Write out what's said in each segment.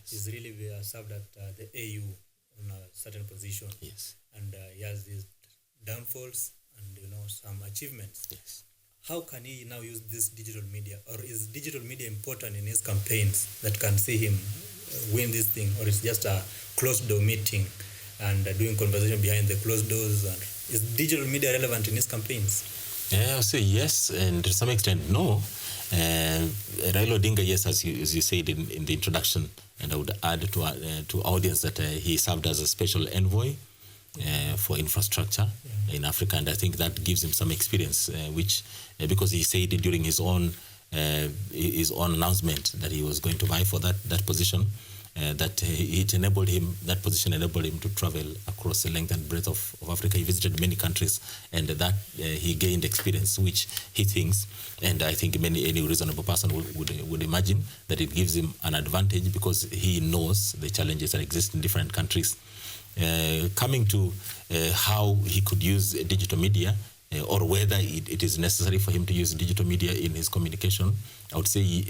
He's really served at the AU in a certain position. Yes. And he has these downfalls and some achievements. Yes. How can he now use this digital media, or is digital media important in his campaigns that can see him win this thing, or it's just a closed door meeting and doing conversation behind the closed doors? And is digital media relevant in his campaigns? I'll say yes, and to some extent no. Raila Odinga, yes, as you said in the introduction, and I would add to audience that he served as a special envoy for infrastructure in Africa, and I think that gives him some experience, which because he said during his own announcement that he was going to vie for that position, that position enabled him to travel across the length and breadth of Africa. He visited many countries, and that he gained experience, which he thinks, and I think any reasonable person would imagine that it gives him an advantage because he knows the challenges that exist in different countries. Coming to how he could use digital media, or whether it is necessary for him to use digital media in his communication, I would say,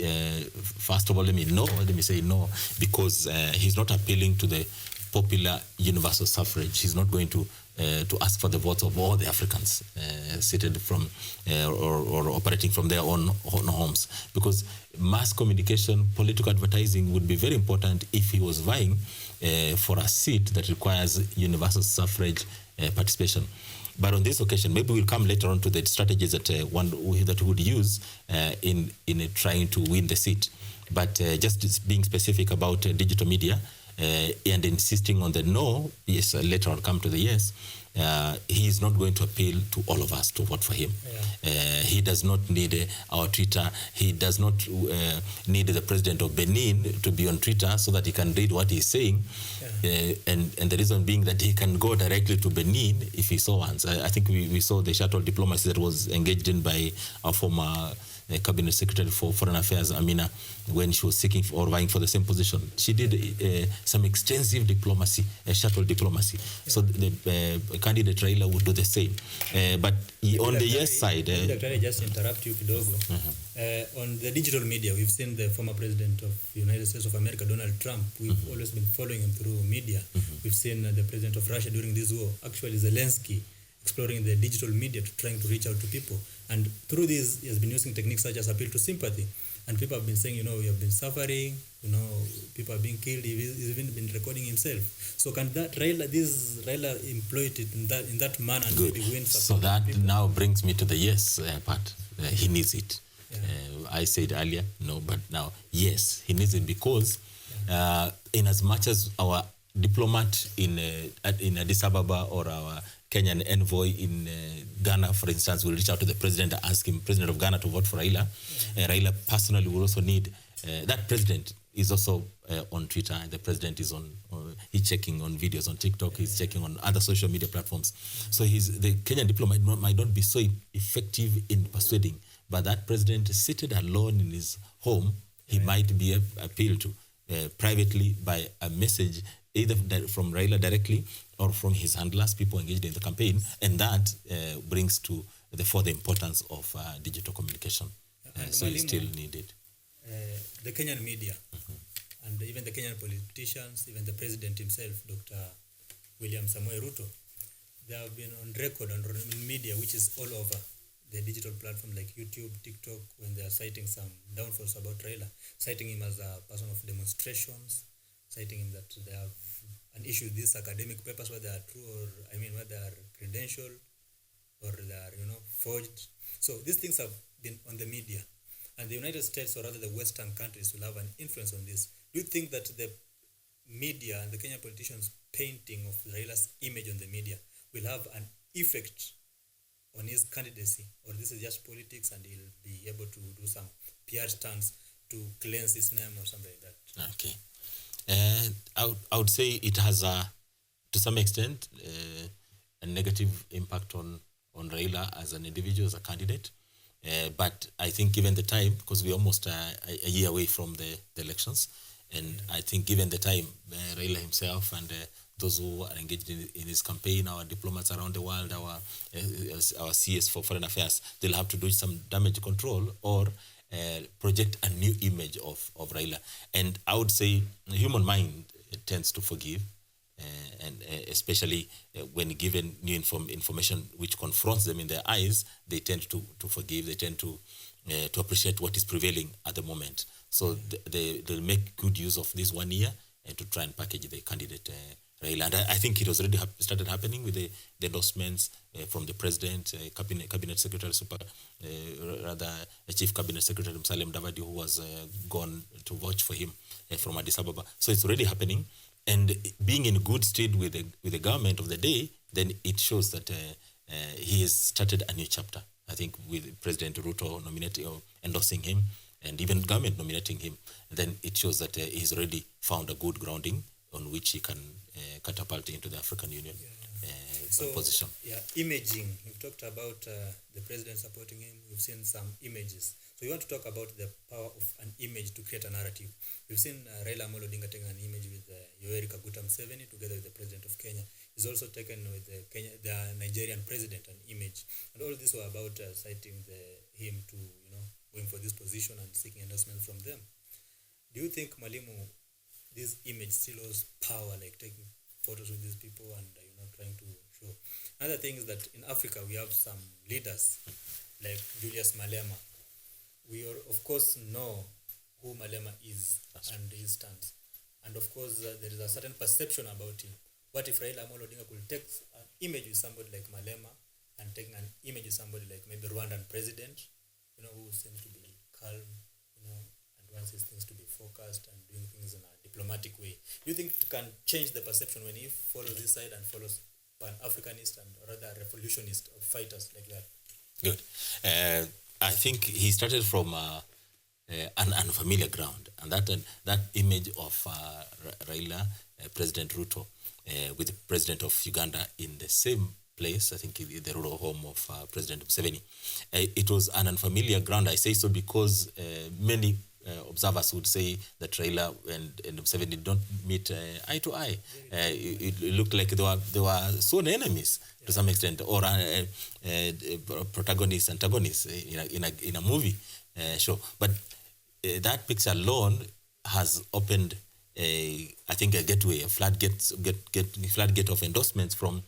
first of all, let me say no, because he's not appealing to the popular universal suffrage. He's not going to ask for the votes of all the Africans seated from or operating from their own homes, because mass communication, political advertising would be very important if he was vying for a seat that requires universal suffrage participation. But on this occasion, maybe we'll come later on to the strategies that that would use in trying to win the seat. But just being specific about digital media and insisting on the no, yes, later I'll come to the yes. He is not going to appeal to all of us to vote for him. He does not need our Twitter. He does not need the president of Benin to be on Twitter so that he can read what he's saying. And the reason being that he can go directly to Benin if he so wants. I think we saw the shuttle diplomacy that was engaged in by our former Cabinet Secretary for Foreign Affairs, Amina, when she was seeking or vying for the same position. She did some extensive diplomacy, shuttle diplomacy. So the candidate Raila would do the same. But on the yes side... Dr. just interrupt you, Kidogo. On the digital media, we've seen the former president of the United States of America, Donald Trump. We've always been following him through media. We've seen the president of Russia during this war, actually Zelensky, exploring the digital media trying to reach out to people. And through this, he has been using techniques such as appeal to sympathy. And people have been saying, we have been suffering, people are being killed. He's even been recording himself. So can that Raila employ it in that manner and maybe win support? So that people? Now brings me to the yes part. He needs it. I said earlier, no, but now, yes, he needs it because in as much as our diplomat in Addis Ababa or our Kenyan envoy in Ghana, for instance, will reach out to the president and ask him, president of Ghana, to vote for Raila. Raila personally will also need, that president is also on Twitter, and the president is he's checking on videos on TikTok, he's checking on other social media platforms. So the Kenyan diplomat might not be so effective in persuading, but that president seated alone in his home, he might be appealed to privately by a message either from Raila directly or from his handlers, people engaged in the campaign, and that brings to the further importance of digital communication. So it's still needed. The Kenyan media, and even the Kenyan politicians, even the president himself, Dr. William Samoei Ruto, they have been on record on media, which is all over the digital platform like YouTube, TikTok, when they are citing some downfalls about Raila, citing him as a person of demonstrations, citing him that they have an issue with these academic papers, whether they are true or, whether they are credentialed or they are, forged. So these things have been on the media. And the United States, or rather the Western countries, will have an influence on this. Do you think that the media and the Kenyan politicians' painting of Raila's image on the media will have an effect on his candidacy? Or this is just politics and he'll be able to do some PR stunts to cleanse his name or something like that? Okay. I would say it has, to some extent, a negative impact on Raila as an individual, as a candidate. But I think given the time, because we're almost a year away from the elections, and I think given the time, Raila himself and those who are engaged in his campaign, our diplomats around the world, our CS for Foreign Affairs, they'll have to do some damage control or project a new image of Raila. And I would say the human mind tends to forgive, and especially when given new information which confronts them in their eyes, they tend to forgive, they tend to appreciate what is prevailing at the moment. So they'll make good use of this 1 year and to try and package the candidate Raila. And I think it was already started happening with the endorsements from the president, cabinet secretary, chief cabinet secretary Musalia Mudavadi, who was gone to vouch for him from Addis Ababa. So it's already happening, and being in good stead with the government of the day, then it shows that he has started a new chapter. I think with President Ruto nominating or endorsing him, and even government nominating him, then it shows that he's already found a good grounding on which he can catapult into the African Union position. Yeah, imaging. We've talked about the president supporting him. We've seen some images. So we want to talk about the power of an image to create a narrative. We've seen Raila Odinga taking an image with Yoweri Kaguta Museveni together with the president of Kenya. He's also taken with the Nigerian president an image. And all this were about citing him to, going for this position and seeking endorsement from them. Do you think, Mwalimu, this image still holds power, like taking photos with these people and trying to show? Another thing is that in Africa we have some leaders like Julius Malema. We of course know who Malema is and his stance, and of course there is a certain perception about him. What if Raila Odinga could take an image with somebody like Malema and take an image with somebody like maybe Rwandan president, who seems to be calm, and wants his things to be focused and doing things in a diplomatic way? Do you think it can change the perception when he follows this side and follows Pan-Africanist and rather revolutionist fighters like that? Good. I think he started from an unfamiliar ground, and that image of Raila, President Ruto, with the president of Uganda in the same place, I think the rural home of President Museveni. It was an unfamiliar ground. I say so because many observers would say that Raila and Museveni don't meet eye to eye. It looked like they were sworn enemies to some extent, or protagonists, antagonists in a movie show. But that picture alone has opened I think a gateway, a floodgate of endorsements from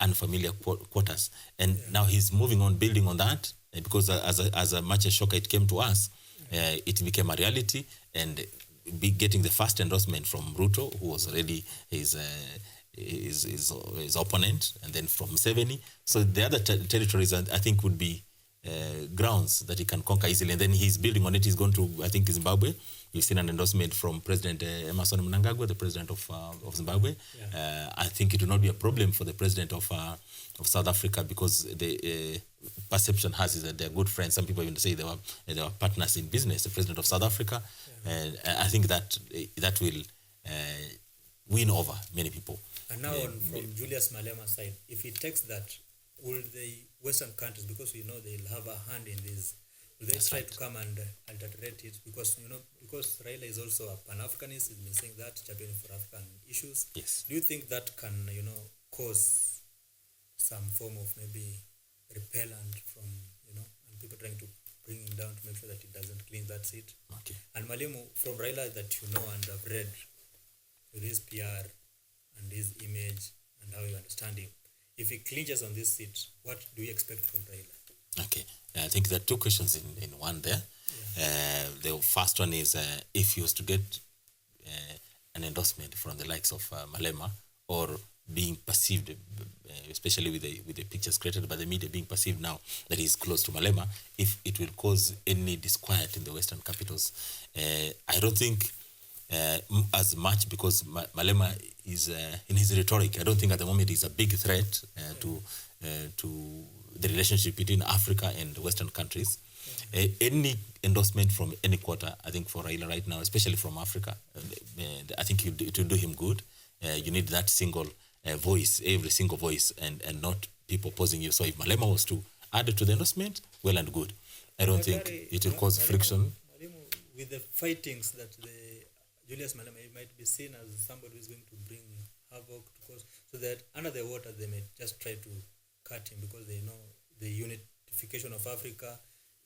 unfamiliar quarters, and now he's moving on, building on that, because as a much a shocker it came to us, it became a reality, and getting the first endorsement from Ruto, who was already his opponent, and then from Museveni. So the other territories, I think, would be grounds that he can conquer easily, and then he's building on it. He's going to, I think, Zimbabwe. You've seen an endorsement from President Emmerson Mnangagwa, the president of Zimbabwe. I think it will not be a problem for the president of South Africa, because the perception has is that they're good friends. Some people even say they were partners in business. The president of South Africa, and I think that will win over many people. And now from Julius Malema's side, if he takes that, will the Western countries, because we know they'll have a hand in this, will they try to come and adulterate it? Because Raila is also a Pan-Africanist, he's been saying that, champion for African issues. Yes. Do you think that can, cause some form of maybe repellent from, and people trying to bring him down to make sure that he doesn't clean that seat? Okay. And Mwalimu, from Raila that and have read, with his PR and his image and how you understand him, if he clinches on this seat, what do you expect from Raila? Okay. I think there are two questions in one there. The first one is if he was to get an endorsement from the likes of Malema, or being perceived, especially with the pictures created by the media, being perceived now that he's close to Malema, if it will cause any disquiet in the Western capitals. I don't think as much, because Malema is in his rhetoric. I don't think at the moment he's a big threat to the relationship between Africa and the Western countries. Any endorsement from any quarter, I think for Raila right now, especially from Africa, I think it will do him good. You need that single voice, every single voice, and not people opposing you. So if Malema was to add it to the endorsement, well and good. I don't think it will cause friction. With the fightings that Julius Malema might be seen as somebody who is going to bring havoc, so that under the water they may just try to cut him, because they know the unification of Africa,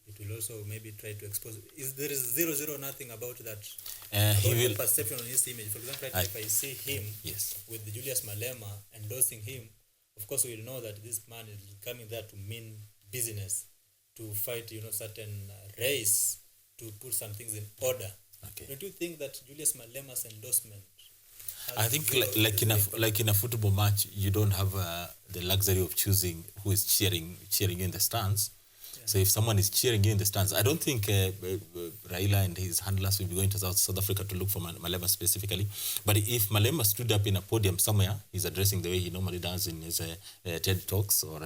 it will also maybe try to expose. There is 0 nothing about that? He will. The perception on his image. For example, right now, if I see him Yes. with Julius Malema endorsing him, of course we will know that this man is coming there to mean business, to fight, certain race, to put some things in order. Okay. Don't you think that Julius Malema's endorsement? I think like in a football match, you don't have the luxury of choosing who is cheering you in the stands. Yeah. So if someone is cheering you in the stands, I don't think Raila and his handlers will be going to South Africa to look for Malema specifically. But if Malema stood up in a podium somewhere, he's addressing the way he normally does in his TED Talks or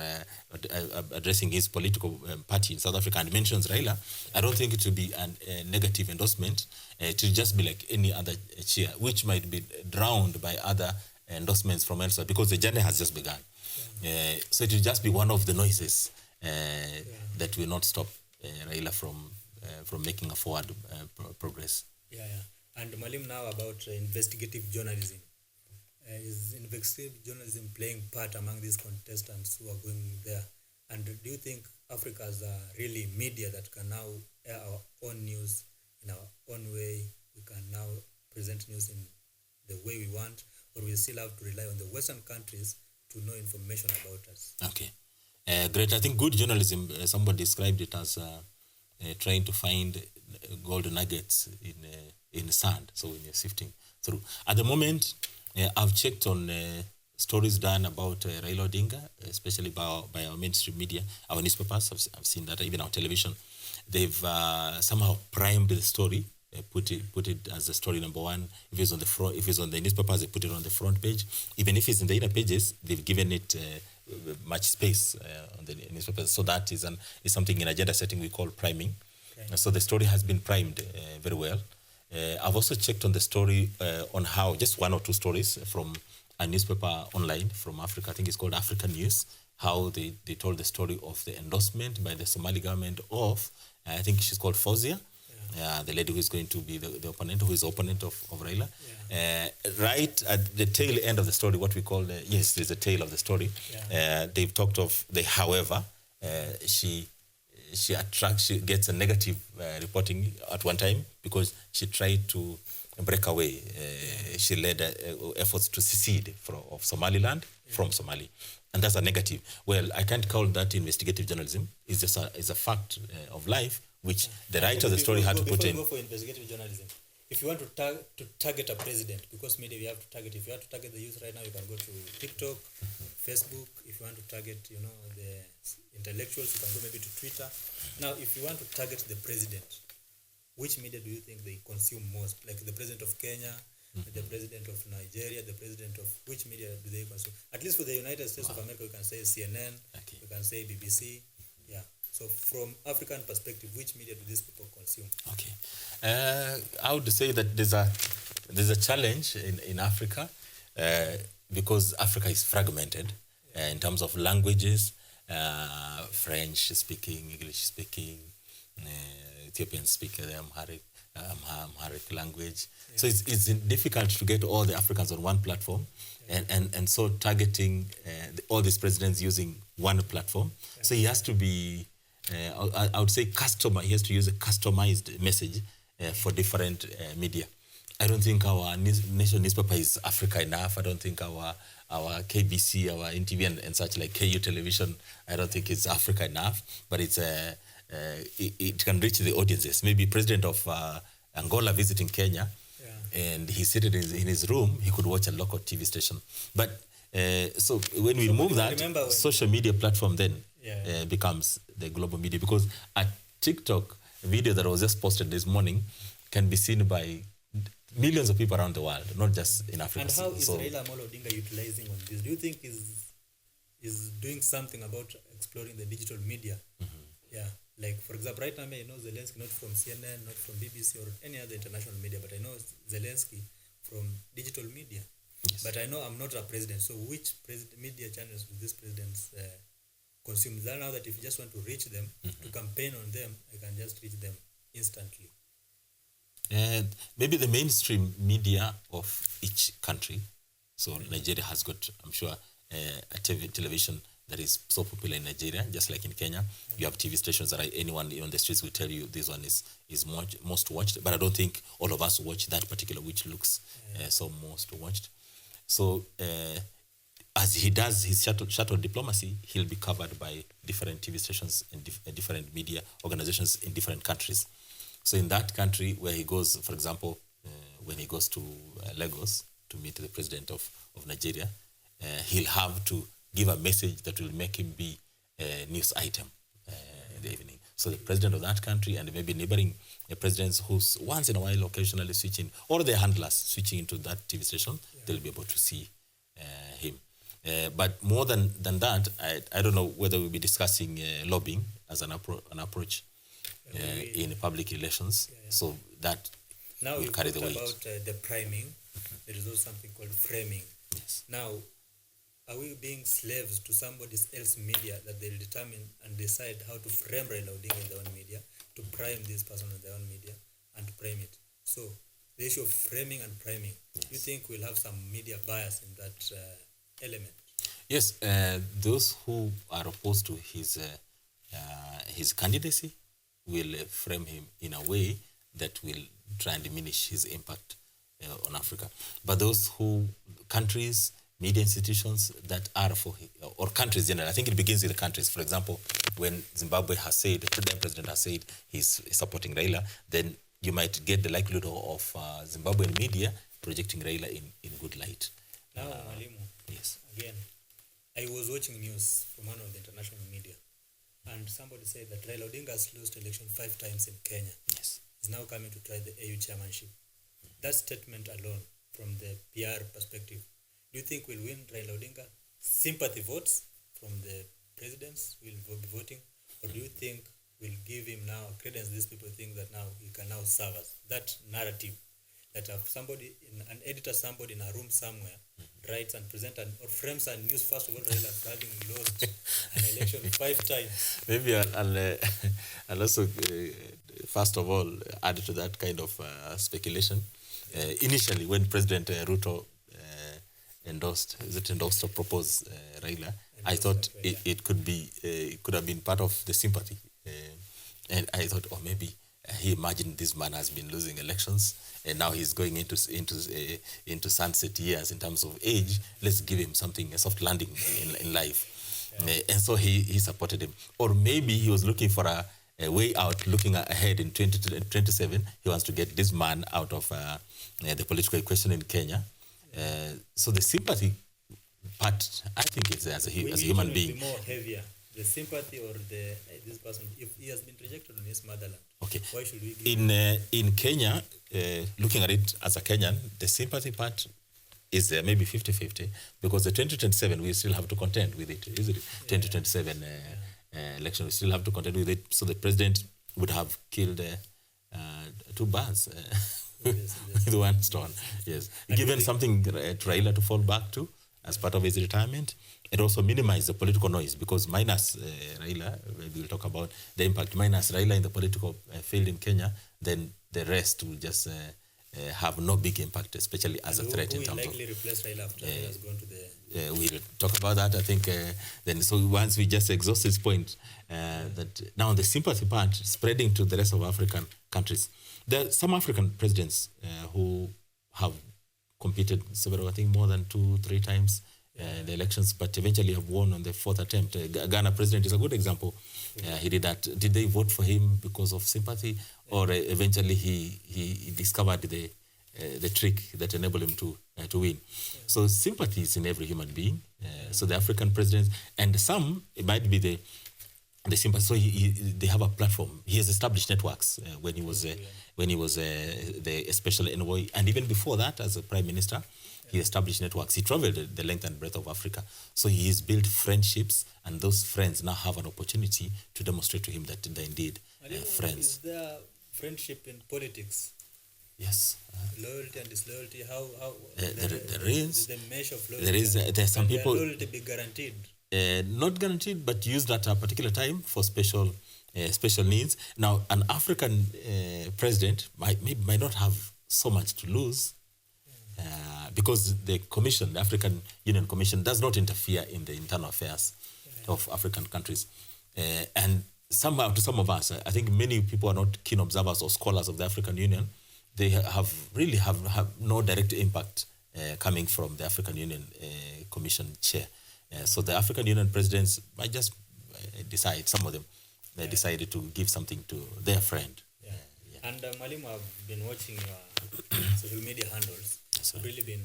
addressing his political party in South Africa and mentions Raila, I don't think it will be a negative endorsement. It will just be like any other cheer, which might be drowned by other endorsements from elsewhere because the journey has just begun. Yeah. So it will just be one of the noises that will not stop Raila from making a forward progress. Yeah. And Malim, now about investigative journalism. Is investigative journalism playing part among these contestants who are going there? And do you think Africa is really media that can now air our own news in our own way? We can now present news in the way we want, or we still have to rely on the Western countries to know information about us? Okay. Great. I think good journalism, somebody described it as trying to find gold nuggets in sand, so when you're sifting through. At the moment, I've checked on stories done about Raila Odinga, especially by our mainstream media, our newspapers. I've seen that, even our television. They've somehow primed the story, put it as a story number one. If it's on the front, if it's on the newspapers, they put it on the front page. Even if it's in the inner pages, they've given it much space on the newspapers. So that is something in agenda setting we call priming. Okay. So the story has been primed very well. I've also checked on the story on how, just one or two stories from a newspaper online from Africa, I think it's called African News, how they told the story of the endorsement by the Somali government of, I think she's called Fauzia, the lady who is going to be the opponent, who is the opponent of Raila. Yeah. Right at the tail end of the story, what we call, yes, there's a tail of the story. Yeah. They've talked of the however, she gets a negative reporting at one time because she tried to break away. She led efforts to secede of Somaliland from Somali. And that's a negative. Well, I can't call that investigative journalism. It's just a fact of life, which the writer of the story had to put in. Before we go for investigative journalism, if you want to target a president, because media we have to target. If you have to target the youth right now, you can go to TikTok, Facebook. If you want to target, the intellectuals, you can go maybe to Twitter. Now, if you want to target the president, which media do you think they consume most? Like the president of Kenya, the president of Nigeria, the president of which media do they consume? At least for the United States of America, you can say CNN, you can say BBC. Yeah. So from African perspective, which media do these people consume? Okay. I would say that there's a challenge in Africa because Africa is fragmented in terms of languages, French speaking, English speaking, Ethiopians speak the Amharic language. Yeah. So it's difficult to get all the Africans on one platform, and so targeting all these presidents using one platform. Yeah. So he has to be, I would say, he has to use a customized message for different media. I don't think our national newspaper is Africa enough. I don't think our KBC, our NTV and such like KU television, I don't think it's Africa enough, but it's it can reach the audiences. Maybe president of Angola visiting Kenya, and he's seated in his room, he could watch a local TV station. But so when we move that, social media platform then becomes the global media, because a TikTok video that was just posted this morning can be seen by millions of people around the world, not just in Africa. And how is Raila Odinga utilizing on this? Do you think is doing something about exploring the digital media? Mm-hmm. Yeah. Like, for example, right now, I know Zelensky not from CNN, not from BBC or any other international media, but I know Zelensky from digital media. Yes. But I know I'm not a president, so which media channels do these presidents consume? Now that if you just want to reach them, to campaign on them, I can just reach them instantly. And maybe the mainstream media of each country. So Nigeria has got, I'm sure, a television that is so popular in Nigeria, just like in Kenya. You have TV stations that anyone on the streets will tell you this one is most watched, but I don't think all of us watch that particular which looks so most watched. So as he does his shuttle diplomacy, he'll be covered by different TV stations and different media organizations in different countries. So in that country where he goes, for example, when he goes to Lagos to meet the president of Nigeria, he'll have to give a message that will make him be a news item in the evening. So the president of that country and maybe neighboring presidents who's once in a while occasionally switching, or their handlers switching into that TV station, they'll be able to see him. But more than that, I don't know whether we'll be discussing lobbying as an approach in public relations. So that now will carry the weight. About the priming, there is also something called framing. Yes. Now, are we being slaves to somebody else's media that they'll determine and decide how to frame Raila Odinga in their own media, to prime this person in their own media, and to prime it? So, the issue of framing and priming, you think we'll have some media bias in that element? Yes, those who are opposed to his candidacy will frame him in a way that will try and diminish his impact on Africa. But those countries, media institutions that are for him, or countries generally, I think it begins with the countries. For example, when Zimbabwe has said, the president has said he's supporting Raila, then you might get the likelihood of Zimbabwean media projecting Raila in good light. Now, Mwalimu, yes. Again, I was watching news from one of the international media, and somebody said that Raila Odinga has lost election 5 times in Kenya. Yes. He's now coming to try the AU chairmanship. That statement alone, from the PR perspective, do you think we'll win Raila Odinga? Sympathy votes from the presidents will be voting? Or do you think we'll give him now credence? These people think that now he can now serve us. That narrative that an editor, somebody in a room somewhere, writes and presents or frames a news, first of all, Raila having lost an election 5 times. Maybe I'll also, first of all, add to that kind of speculation. Initially, when President Ruto endorsed or proposed Raila, I thought it could have been part of the sympathy. And I thought, maybe he imagined this man has been losing elections and now he's going into sunset years in terms of age. Let's give him something, a soft landing in life. And so he supported him. Or maybe he was looking for a way out, looking ahead in 2027. He wants to get this man out of the political equation in Kenya. So the sympathy part, I think it's as a human being. Be more heavier, the sympathy or this person, if he has been rejected in his motherland. Okay. Why should we give in Kenya, looking at it as a Kenyan, the sympathy part is maybe 50-50, because the 2027 we still have to contend with it, isn't it? 2027 election, we still have to contend with it. So the president would have killed 2 birds with one stone. Yes, given something to Raila to fall back to as part of his retirement, and also minimize the political noise, because minus Raila, maybe we'll talk about the impact, minus Raila in the political field in Kenya, then the rest will just have no big impact, especially as a threat in terms of... Who will likely replace Raila after Raila has gone to the... we'll talk about that, I think. Then, so once we just exhaust this point, that now the sympathy part spreading to the rest of African countries. There are some African presidents who have competed several, I think more than 2-3 times the elections, but eventually have won on the 4th attempt. Ghana president is a good example. He did that. Did they vote for him because of sympathy, or eventually he discovered the trick that enabled him to win? So sympathy is in every human being. So the African presidents, and some, it might be the sympathy. So they have a platform. He has established networks when he was the special envoy, and even before that, as a prime minister, he established networks. He traveled the length and breadth of Africa. So he has built friendships, and those friends now have an opportunity to demonstrate to him that they're indeed friends. Is there friendship in politics? Yes. Loyalty and disloyalty. How there is the measure of loyalty? There's some people. Loyalty be guaranteed. Not guaranteed, but used at a particular time for special needs. Now, an African president might not have so much to lose, because the African Union Commission, does not interfere in the internal affairs of African countries. And somehow, to some of us, I think many people are not keen observers or scholars of the African Union. They have no direct impact coming from the African Union Commission chair. So the African Union presidents might just decide, some of them, they decided to give something to their friend. And Mwalimu, I've been watching your social media handles. You've really been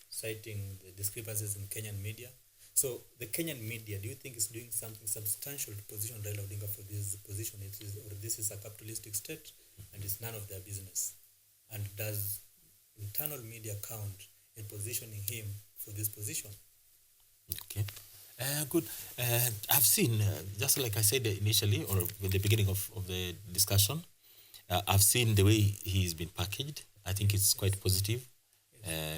citing the discrepancies in Kenyan media. So the Kenyan media, do you think is doing something substantial to position Raila Odinga for this position? Or this is a capitalistic state and it's none of their business? And does internal media count in positioning him for this position? Okay. Good. I've seen, just like I said initially, or in the beginning of the discussion, I've seen the way he's been packaged. I think it's quite positive.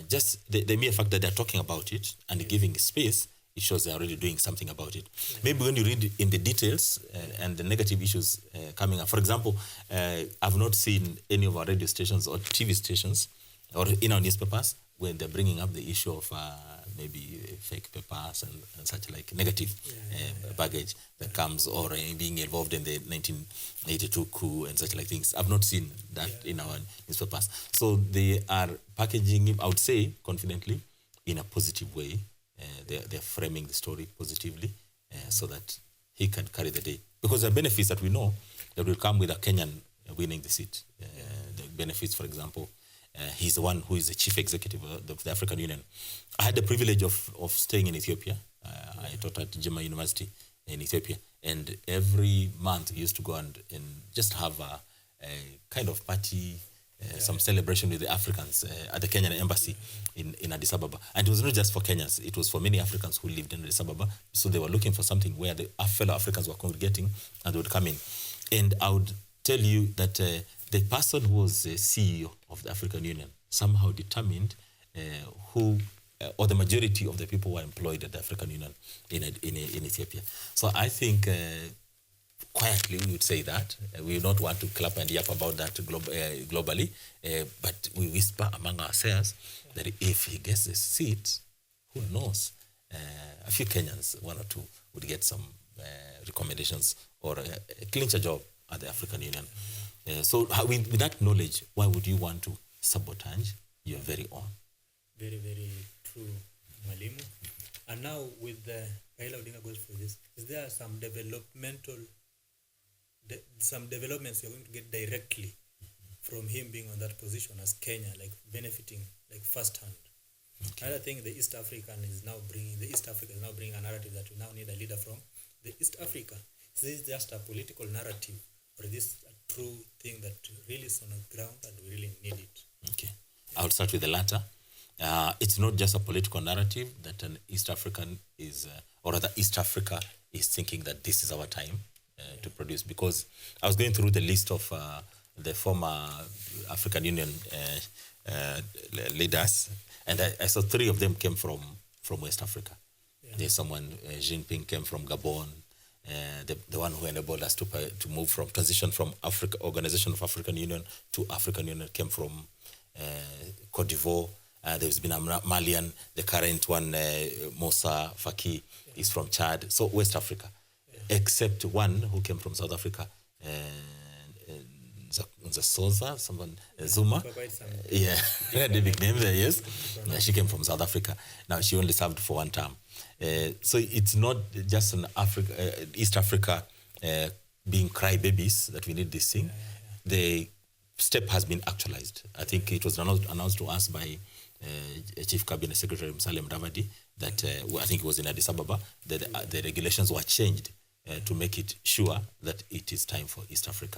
Just the mere fact that they're talking about it and giving space, it shows they're already doing something about it. Maybe when you read in the details and the negative issues coming up. For example, I've not seen any of our radio stations or TV stations or in our newspapers when they're bringing up the issue of maybe fake papers and such like negative baggage that comes, or being involved in the 1982 coup and such like things. I've not seen that in our newspapers. So they are packaging him, I would say, confidently, in a positive way. They're framing the story positively so that he can carry the day. Because there are benefits that we know that will come with a Kenyan winning the seat. The benefits, for example, he's the one who is the chief executive of the African Union. I had the privilege of staying in Ethiopia. I taught at Jimma University in Ethiopia. And every month we used to go and just have a kind of party, some celebration with the Africans at the Kenyan embassy in Addis Ababa. And it was not just for Kenyans. It was for many Africans who lived in Addis Ababa. So they were looking for something where the fellow Africans were congregating and they would come in. And I would tell you that the person who was the CEO of the African Union somehow determined who, or the majority of the people who were employed at the African Union in Ethiopia. So I think quietly we would say that. We don't want to clap and yap about that globally, but we whisper among ourselves that if he gets the seat, who knows? A few Kenyans, one or two, would get some recommendations or clinch a job at the African Union. So with that knowledge, why would you want to sabotage your very own? Very, very true, Mwalimu. And now with Raila Odinga goes for this, is there some developments you're going to get directly from him being on that position as Kenya, like benefiting like firsthand? Okay. Another thing, the East Africa is now bringing a narrative that we now need a leader from the East Africa. Is this just a political narrative, or is this a true thing that really is on the ground and we really need it? Okay, I'll start with the latter. It's not just a political narrative that an East African is, or rather East Africa is thinking that this is our time to produce. Because I was going through the list of the former African Union leaders, and I saw three of them came from West Africa. There's someone, Jinping came from Gabon. The one who enabled us to move from transition from Organization of African Union to African Union came from Cote d'Ivoire. There's been a Malian, the current one, Moussa Faki, is from Chad. So West Africa, except one who came from South Africa, Nzasoza, someone, Zuma. Yeah, the big name there, yes. She came from South Africa. Now she only served for one term. So it's not just an East Africa being crybabies that we need this thing. The step has been actualized. I think it was announced to us by Chief Cabinet Secretary Musalia Mudavadi that I think it was in Addis Ababa, that the regulations were changed to make it sure that it is time for East Africa